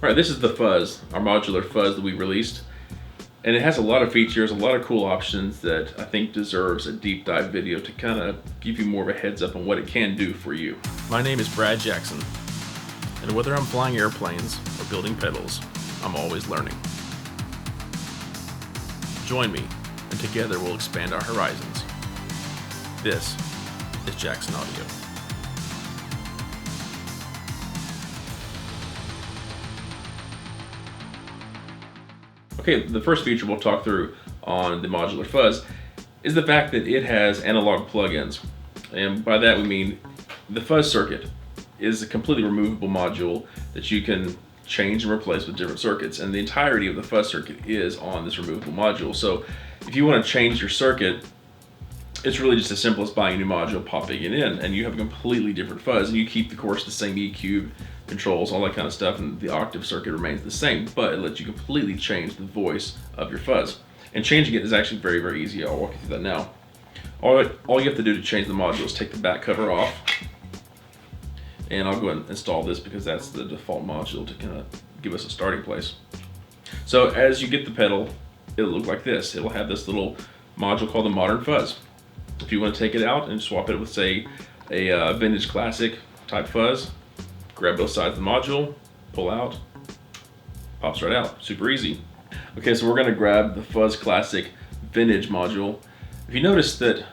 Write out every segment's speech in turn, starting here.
Alright, this is the fuzz, our modular fuzz that we released. And it has a lot of features, a lot of cool options that I think deserves a deep dive video to kind of give you more of a heads up on what it can do for you. My name is Brad Jackson, and whether I'm flying airplanes or building pedals, I'm always learning. Join me, and together we'll expand our horizons. This is Jackson Audio. Okay, the first feature we'll talk through on the Modular Fuzz is the fact that it has analog plugins. And by that we mean the fuzz circuit is a completely removable module that you can change and replace with different circuits. And the entirety of the fuzz circuit is on this removable module. So if you want to change your circuit, it's really just as simple as buying a new module, popping it in, and you have a completely different fuzz. And you keep, of course, the same EQ controls, all that kind of stuff, and the Octave Circuit remains the same, but it lets you completely change the voice of your fuzz. And changing it is actually very, very easy. I'll walk you through that now. All you have to do to change the module is take the back cover off, and I'll go ahead and install this because that's the default module to kind of give us a starting place. So as you get the pedal, it'll look like this. It'll have this little module called the Modern Fuzz. If you want to take it out and swap it with, say, a vintage classic type fuzz, grab both sides of the module, pull out, pops right out. Super easy. Okay, so we're going to grab the Fuzz Classic Vintage module. If you notice that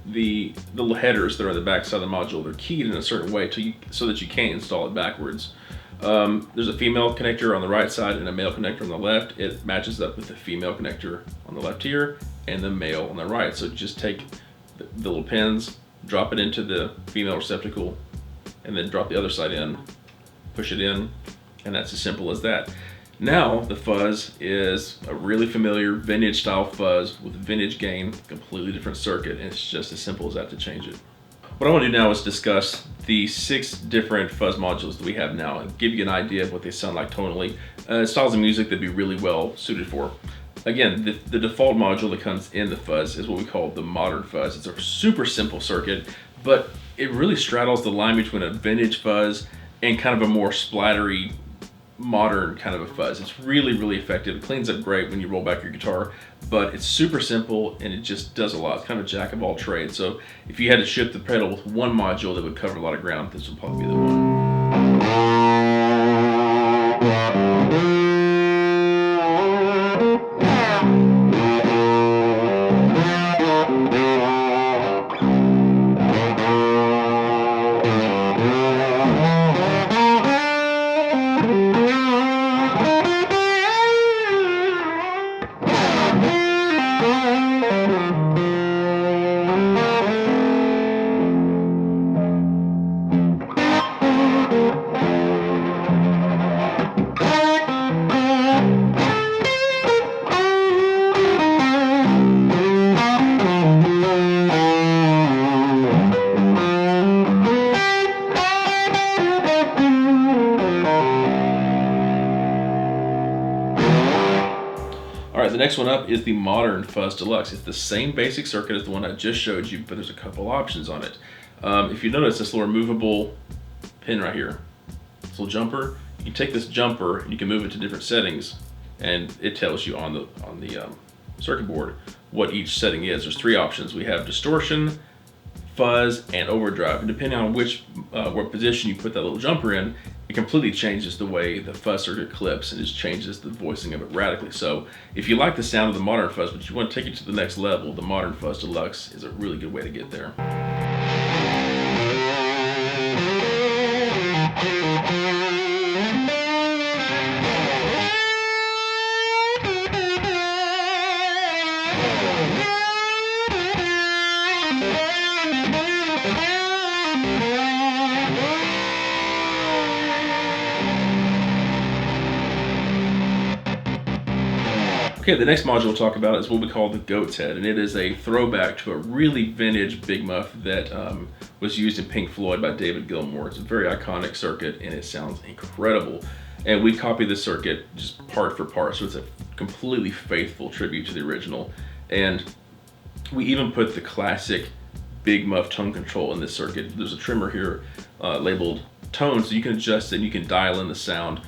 the little headers that are on the back side of the module, they're keyed in a certain way so that you can't install it backwards. There's a female connector on the right side and a male connector on the left. It matches up with the female connector on the left here and the male on the right. So just take the little pins, drop it into the female receptacle, and then drop the other side in, push it in, and that's as simple as that. Now the fuzz is a really familiar vintage style fuzz with vintage gain, completely different circuit, and it's just as simple as that to change it. What I want to do now is discuss the 6 different fuzz modules that we have now and give you an idea of what they sound like tonally, styles of music that'd be really well suited for. Again, the default module that comes in the fuzz is what we call the Modern Fuzz. It's a super simple circuit, but it really straddles the line between a vintage fuzz and kind of a more splattery, modern kind of a fuzz. It's really, really effective. It cleans up great when you roll back your guitar, but it's super simple and it just does a lot. It's kind of a jack of all trades. So if you had to ship the pedal with one module that would cover a lot of ground, this would probably be the one. Alright, the next one up is the Modern Fuzz Deluxe. It's the same basic circuit as the one I just showed you, but there's a couple options on it. If you notice this little removable pin right here, this little jumper, you can take this jumper and you can move it to different settings, and it tells you on the circuit board what each setting is. There's 3 options. We have distortion, fuzz, and overdrive. And depending on what position you put that little jumper in, it completely changes the way the fuzz circuit clips and just changes the voicing of it radically. So if you like the sound of the Modern Fuzz, but you want to take it to the next level, the Modern Fuzz Deluxe is a really good way to get there. Okay, the next module we'll talk about is what we call the Goat's Head, and it is a throwback to a really vintage Big Muff that was used in Pink Floyd by David Gilmour. It's a very iconic circuit and it sounds incredible. And we copied the circuit just part for part, so it's a completely faithful tribute to the original. And we even put the classic Big Muff tone control in this circuit. There's a trimmer here labeled tone, so you can adjust it and you can dial in the sound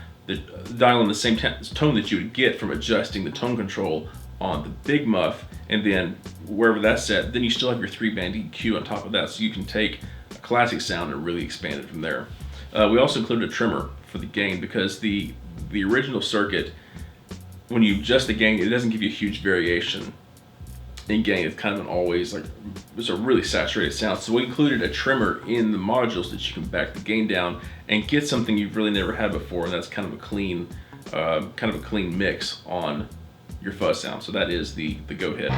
dialing the same tone that you would get from adjusting the tone control on the big muff, and then wherever that's set, then you still have your 3-band EQ on top of that, so you can take a classic sound and really expand it from there. We also included a trimmer for the gain, because the original circuit, when you adjust the gain, it doesn't give you a huge variation in gain. It's kind of an always, like, it's a really saturated sound. So we included a trimmer in the modules that you can back the gain down and get something you've really never had before, and that's kind of a clean mix on your fuzz sound. So that is the go-ahead.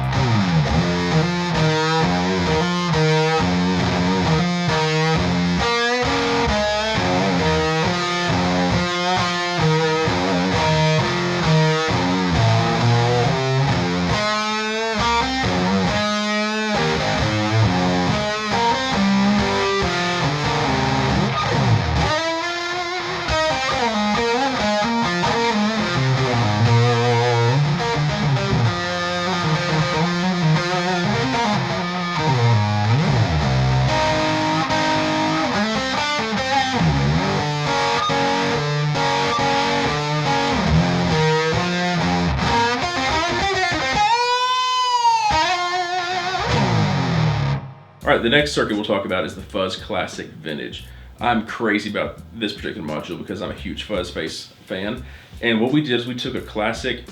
All right, the next circuit we'll talk about is the Fuzz Classic Vintage. I'm crazy about this particular module because I'm a huge fuzz face fan. And what we did is we took a classic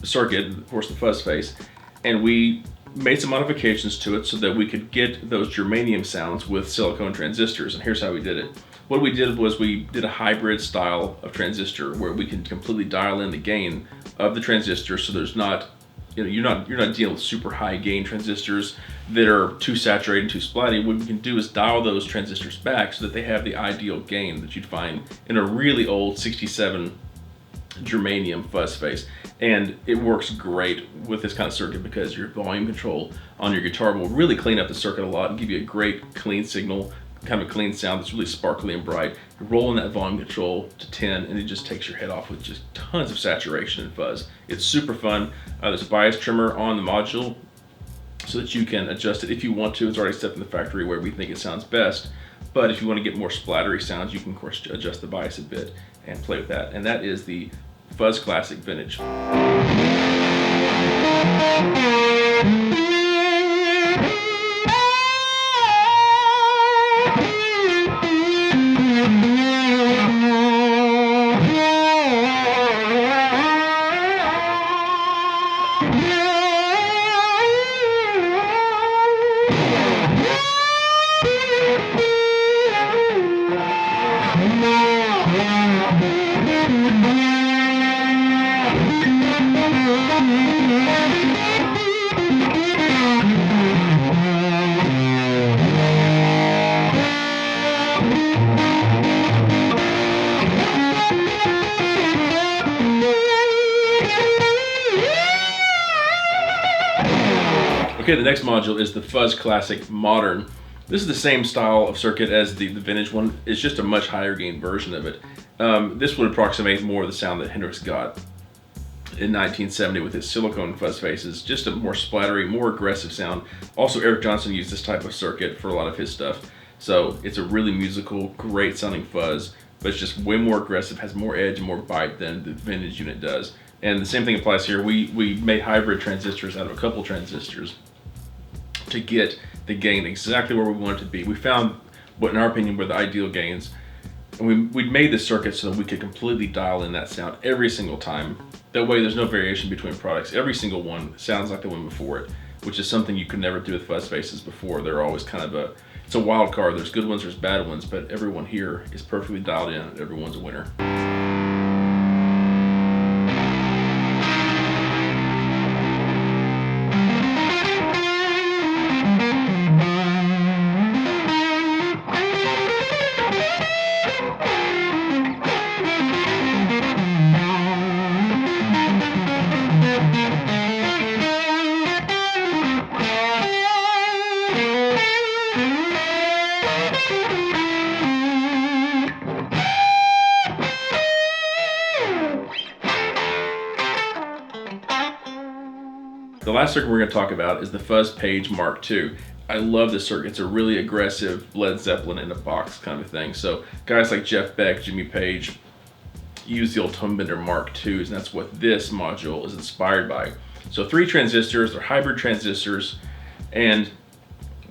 circuit, of course the fuzz face, and we made some modifications to it so that we could get those germanium sounds with silicone transistors. And here's how we did it. What we did was we did a hybrid style of transistor where we can completely dial in the gain of the transistor, so there's not, you're not dealing with super high gain transistors that are too saturated and too splatty. What we can do is dial those transistors back so that they have the ideal gain that you'd find in a really old 67 germanium fuzz face. And it works great with this kind of circuit because your volume control on your guitar will really clean up the circuit a lot and give you a great clean signal, kind of a clean sound that's really sparkly and bright. You're rolling that volume control to 10 and it just takes your head off with just tons of saturation and fuzz. It's super fun. There's a bias trimmer on the module so that you can adjust it if you want to. It's already set in the factory where we think it sounds best. But if you want to get more splattery sounds, you can of course adjust the bias a bit and play with that. And that is the Fuzz Classic Vintage. Okay, the next module is the Fuzz Classic Modern. This is the same style of circuit as the vintage one. It's just a much higher gain version of it. This would approximate more of the sound that Hendrix got in 1970 with his silicone fuzz faces. Just a more splattery, more aggressive sound. Also, Eric Johnson used this type of circuit for a lot of his stuff. So it's a really musical, great sounding fuzz, but it's just way more aggressive, has more edge and more bite than the vintage unit does. And the same thing applies here. We made hybrid transistors out of a couple transistors to get the gain exactly where we want it to be. We found what in our opinion were the ideal gains, and we made this circuit so that we could completely dial in that sound every single time. That way there's no variation between products. Every single one sounds like the one before it, which is something you could never do with fuzz faces before. They're always kind of it's a wild card. There's good ones, there's bad ones, but everyone here is perfectly dialed in and everyone's a winner. The last circuit we're going to talk about is the Fuzz Page Mark II. I love this circuit. It's a really aggressive Led Zeppelin in a box kind of thing. So guys like Jeff Beck, Jimmy Page, use the old tone bender Mark IIs, and that's what this module is inspired by. So 3 transistors, they're hybrid transistors, and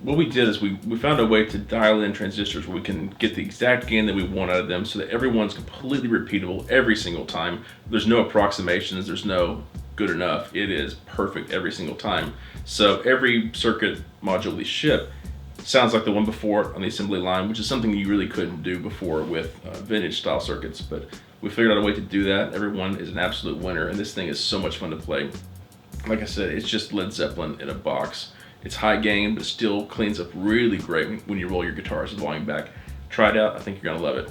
what we did is we found a way to dial in transistors where we can get the exact gain that we want out of them so that everyone's completely repeatable every single time. There's no approximations, there's no good enough. It is perfect every single time. So every circuit module we ship sounds like the one before it on the assembly line, which is something you really couldn't do before with vintage style circuits. But we figured out a way to do that. Everyone is an absolute winner, and this thing is so much fun to play. Like I said, it's just Led Zeppelin in a box. It's high gain, but still cleans up really great when you roll your guitars and volume back. Try it out, I think you're gonna love it.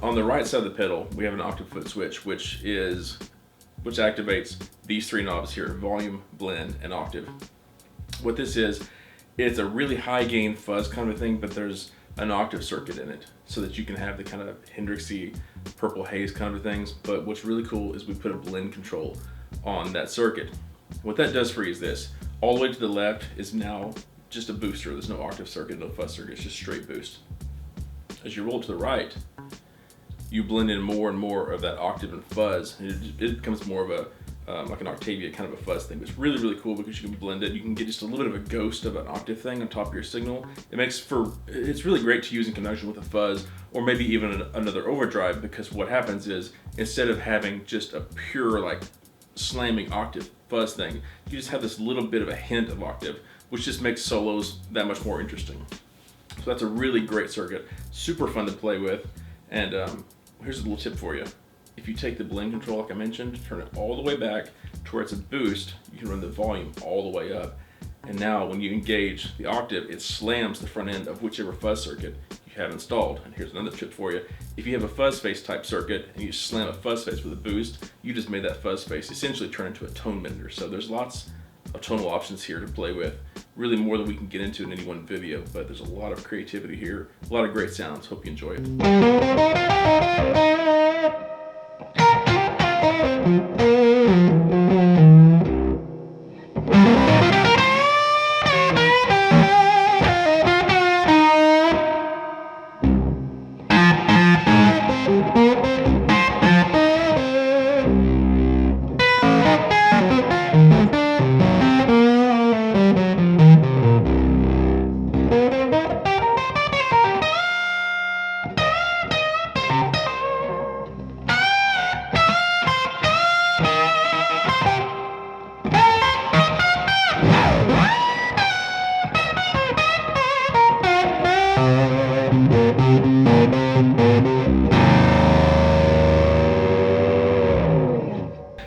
On the right side of the pedal, we have an octave foot switch, which activates these 3 knobs here: volume, blend, and octave. What this is, it's a really high gain fuzz kind of thing, but there's an octave circuit in it so that you can have the kind of Hendrixy purple haze kind of things. But what's really cool is we put a blend control on that circuit. What that does for you is this: all the way to the left is now just a booster. There's no octave circuit, no fuzz circuit, it's just straight boost. As you roll to the right, you blend in more and more of that octave and fuzz, and it becomes more of a like an Octavia kind of a fuzz thing. But it's really, really cool because you can blend it. You can get just a little bit of a ghost of an octave thing on top of your signal. It's really great to use in conjunction with a fuzz, or maybe even another overdrive, because what happens is, instead of having just a pure like slamming octave fuzz thing, you just have this little bit of a hint of octave, which just makes solos that much more interesting. So that's a really great circuit, super fun to play with. And here's a little tip for you. If you take the blend control, like I mentioned, turn it all the way back to where it's a boost, you can run the volume all the way up. And now when you engage the octave, it slams the front end of whichever fuzz circuit you have installed. And here's another tip for you. If you have a fuzz face type circuit and you slam a fuzz face with a boost, you just made that fuzz face essentially turn into a tone bender. So there's lots of tonal options here to play with. Really more than we can get into in any one video, but there's a lot of creativity here, a lot of great sounds. Hope you enjoy it.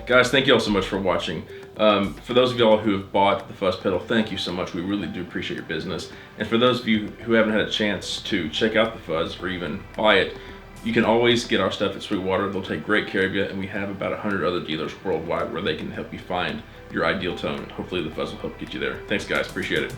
Guys, thank you all so much for watching. For those of y'all who have bought the fuzz pedal, thank you so much. We really do appreciate your business. And for those of you who haven't had a chance to check out the fuzz or even buy it, you can always get our stuff at Sweetwater. They'll take great care of you, and we have about 100 other dealers worldwide where they can help you find your ideal tone. Hopefully the fuzz will help get you there. Thanks guys, appreciate it.